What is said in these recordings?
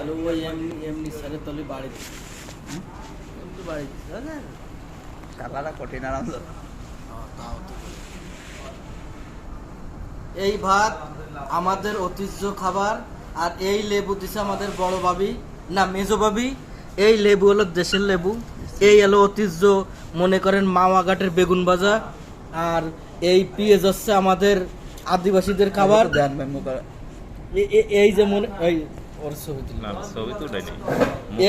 তাহলে ওই এমনি এমনি ছেড়ে তলে বাড়ি দিচ্ছে এমনি বাড়ি দিচ্ছে হ্যাঁ কালাটা কঠিন আরাম তাও তো এই ভাত আমাদের ঐতিহ্য খাবার আর এই লেবু দিছে আমাদের বড় ভাবি না মেজো ভাবি এই লেবু হলো দেশের লেবু এই হলো ঐতিহ্য মনে করেন মাওয়াঘাটের বেগুন ভাজা আর এই পেঁয়াজ হচ্ছে আমাদের আদিবাসীদের খাবার দেন মেমো করে এই যে মনে এই ওর ছবি তুলি। না ছবি তো উঠাইনি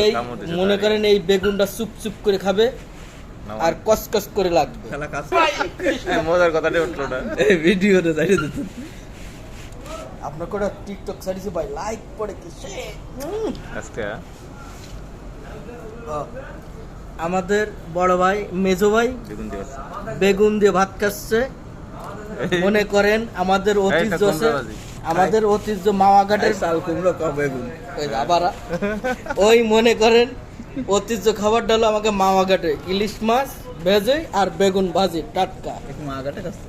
এই মনে করেন এই বেগুনটা চুপ চুপ করে খাবে আর কসকস করে লাগবে খেলা কাজ মজার কথাটা উঠলো না এই ভিডিওতে যাই দিত আপনার করে টিকটক সারিছে ভাই লাইক পড়ে কি আজকে আমাদের বড় ভাই মেজো ভাই বেগুন দিয়ে বেগুন দিয়ে ভাত খাচ্ছে মনে করেন আমাদের ঐতিহ্য আছে আমাদের ঐতিহ্য মাওয়াঘাটের চাল কুমড়ো কম বেগুন ওই আবার ওই মনে করেন ঐতিহ্য খাবারটা হলো আমাকে মাওয়াঘাটে ইলিশ মাছ ভেজে আর বেগুন ভাজি টাটকা একটু মাগাটে কাছে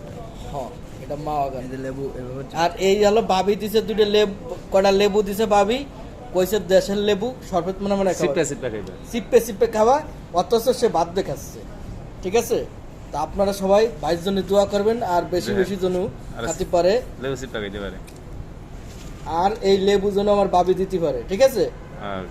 হ্যাঁ এটা মাওয়াঘাট এই যে লেবু এভাবে আর এই হলো ভাবি দিছে দুটো লেবু কটা লেবু দিছে ভাবি কইছে দেশের লেবু শরবত মনে মনে সিপে সিপে খাইবে সিপে সিপে খাওয়া অথচ সে ভাত দেখাচ্ছে ঠিক আছে তা আপনারা সবাই 22 জনের দোয়া করবেন আর বেশি বেশি জন খাতে পারে লেবু সিপে খাইতে পারে আর এই লেবু যেন আমার ভাবি দিতে পারে ঠিক আছে আর